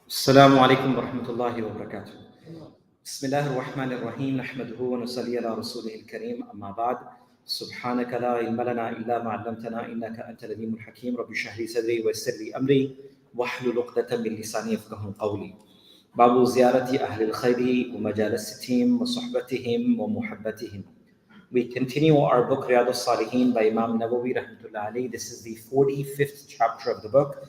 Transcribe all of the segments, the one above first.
السلام عليكم ورحمة الله وبركاته. بسم الله الرحمن الرحيم نحمده ونصلي على رسوله الكريم أما بعد سبحانك لا علم لنا إلا ما علمتنا إنك أنت العليم الحكيم رب اشرح لي صدري ويسر لي أمري واحلل عقدة من لساني يفقهوا قولي. باب زيارة أهل الخير ومجالستهم وصحبتهم ومحبتهم. We continue our book Riyadh Saliheen by Imam Nawawi rahmatullah alayhi. This is the 45th chapter of the book.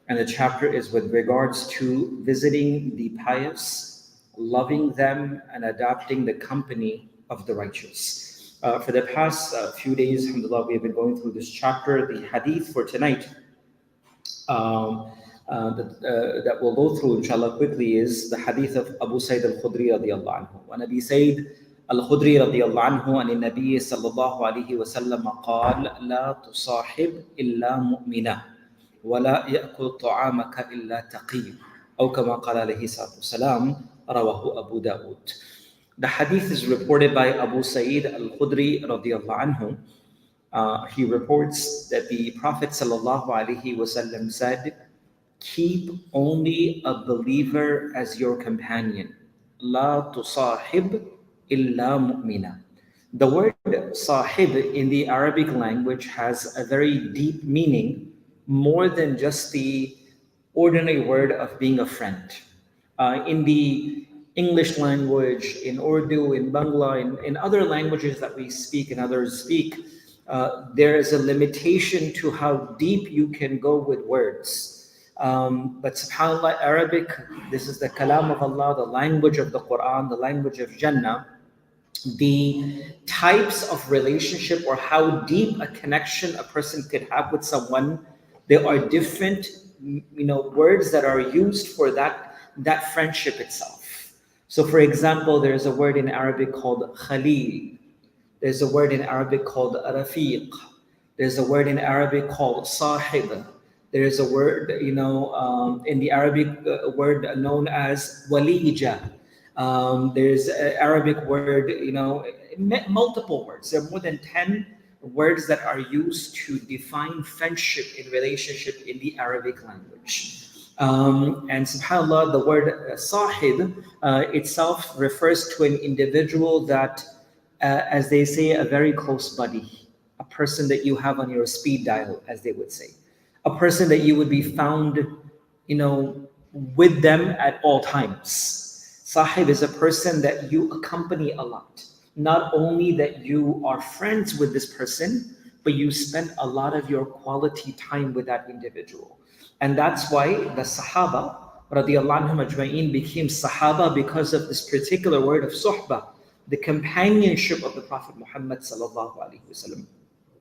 And the chapter is with regards to visiting the pious, loving them, and adopting the company of the righteous. For the past few days, alhamdulillah, we have been going through this chapter. The hadith for tonight that we'll go through, inshallah, quickly is the hadith of Abu Sayyid al-Khudri radiyallahu anhu. Wa Nabi Sayyid al-Khudri radiyallahu anhu an Nabi sallallahu alayhi wa sallam قال لا تصاحب إلا مؤمنا ولا يأكل طعامك إلا تقي أو كما قال عليه الصلاة والسلام رواه أبو داود. The hadith is reported by Abu Sayyid al-Khudri radiyallahu anhu. He reports that the Prophet sallallahu alaihi wasallam said, keep only a believer as your companion. لا تصاحب إلا مؤمنا. The word sahib in the Arabic language has a very deep meaning, more than just the ordinary word of being a friend. In the English language, in Urdu, in Bangla, in other languages that we speak and others speak, there is a limitation to how deep you can go with words. But subhanAllah, Arabic, this is the kalam of Allah, the language of the Quran, the language of Jannah. The types of relationship or how deep a connection a person could have with someone, there are different, words that are used for that friendship itself. So, for example, there's a word in Arabic called Khalil. There's a word in Arabic called Rafiq. There's a word in Arabic called Sahib. There's a word, in the Arabic word known as Walija. There's an Arabic word, multiple words. There are more than 10 words that are used to define friendship in relationship in the Arabic language. And subhanAllah, the word sahib itself refers to an individual that, as they say, a very close buddy, a person that you have on your speed dial, as they would say, a person that you would be found, with them at all times. Sahib is a person that you accompany a lot. Not only that you are friends with this person, but you spend a lot of your quality time with that individual. And that's why the Sahaba radiyallahu anhum ajma'in became Sahaba, because of this particular word of suhbah, the companionship of the Prophet Muhammad sallallahu alaihi wasallam.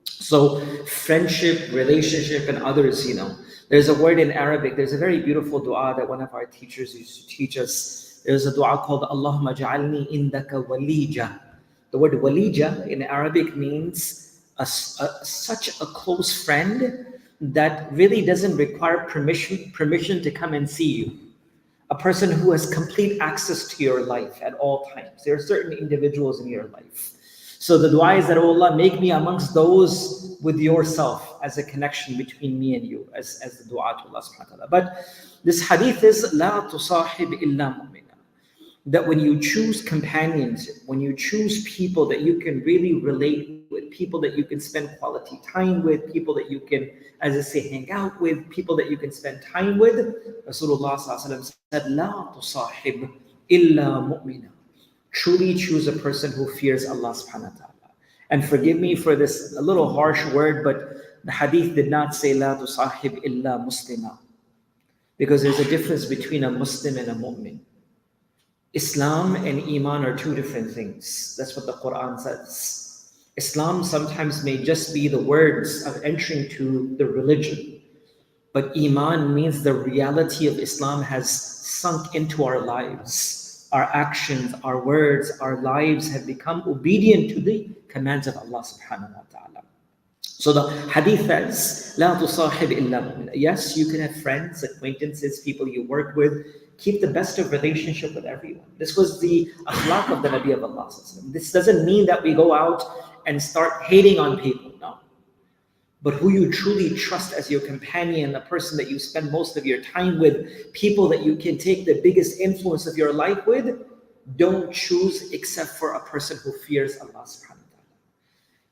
So friendship, relationship, and others, there's a word in Arabic, there's a very beautiful dua that one of our teachers used to teach us. There's a dua called Allahumma ja'alni indaka walija. The word walija in Arabic means such a close friend that really doesn't require permission to come and see you. A person who has complete access to your life at all times. There are certain individuals in your life. So the dua is that, oh Allah, make me amongst those with yourself as a connection between me and you, as the dua to Allah subhanahu wa ta'ala. But this hadith is la tusahib illa mu'mina. That when you choose companions, when you choose people that you can really relate with, people that you can spend quality time with, people that you can, as I say, hang out with, people that you can spend time with, Rasulullah said, La tusahib illa mu'mina. Truly choose a person who fears Allah subhanahu wa ta'ala. And forgive me for this a little harsh word, but the hadith did not say La tusahib illa muslima. Because there's a difference between a Muslim and a mu'min. Islam and Iman are two different things. That's what the Quran says. Islam sometimes may just be the words of entering to the religion. But Iman means the reality of Islam has sunk into our lives. Our actions, our words, our lives have become obedient to the commands of Allah subhanahu wa ta'ala. So the hadith says, La tusahib illa mu'mina. Yes, you can have friends, acquaintances, people you work with. Keep the best of relationship with everyone. This was the akhlaq of the Nabi of Allah. This doesn't mean that we go out and start hating on people. No. But who you truly trust as your companion, the person that you spend most of your time with, people that you can take the biggest influence of your life with, don't choose except for a person who fears Allah subhanahu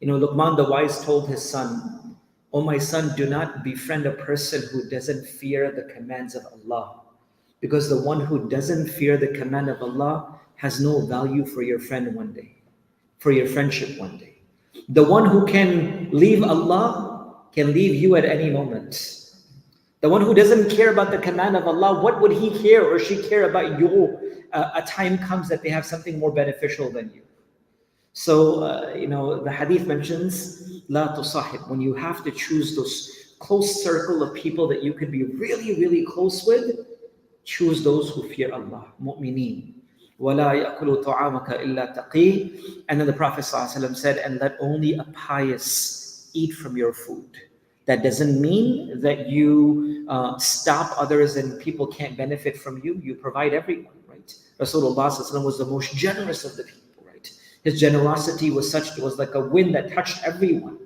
wa ta'ala. Luqman the wise told his son, "O my son, do not befriend a person who doesn't fear the commands of Allah. Because the one who doesn't fear the command of Allah has no value for your friend one day, for your friendship one day. The one who can leave Allah can leave you at any moment. The one who doesn't care about the command of Allah, what would he care or she care about you? A time comes that they have something more beneficial than you." So, the hadith mentions, La tusahib, when you have to choose those close circle of people that you could be really, really close with, choose those who fear Allah, mu'mineen. وَلَا يَأْكُلُ طَعَامَكَ إِلَّا تَقِي. And then the Prophet ﷺ said, and let only a pious eat from your food. That doesn't mean that you stop others and people can't benefit from you. You provide everyone, right? Rasulullah ﷺ was the most generous of the people, right? His generosity was such, it was like a wind that touched everyone.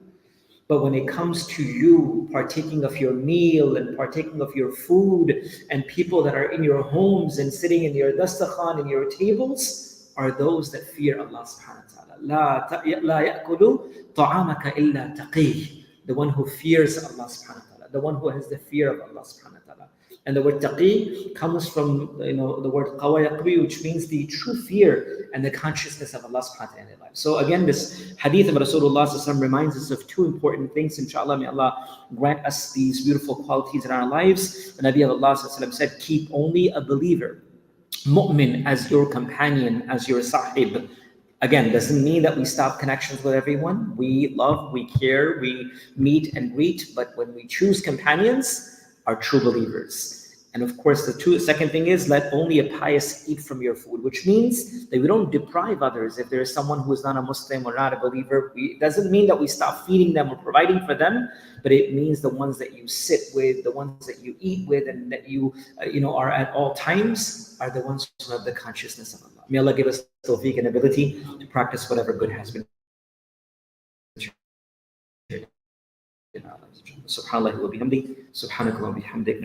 But when it comes to you partaking of your meal and partaking of your food, and people that are in your homes and sitting in your dastakhan and your tables, are those that fear Allah subhanahu wa ta'ala. لَا يَأْكُلُ طَعَامَكَ إِلَّا تَقِيهِ. The one who fears Allah subhanahu wa ta'ala, the one who has the fear of Allah subhanahu wa ta'ala. And the word taqi comes from the word qawa yaqbi, which means the true fear and the consciousness of Allah subhanahu wa ta'ala in their life. So again, this hadith of Rasulullah reminds us of two important things. Inshallah, may Allah grant us these beautiful qualities in our lives. The Nabi of Allah said, keep only a believer, mu'min, as your companion, as your sahib. Again, doesn't mean that we stop connections with everyone. We love, we care, we meet and greet, but when we choose companions, are true believers. And of course, the second thing is, let only a pious eat from your food, which means that we don't deprive others. If there is someone who is not a Muslim or not a believer, it doesn't mean that we stop feeding them or providing for them, but it means the ones that you sit with, the ones that you eat with, and that you are at all times, are the ones who have the consciousness of Allah. May Allah give us tawfiq and ability to practice whatever good has been. Subhanallah wa bihamdi, subhanakallah wa bihamdik.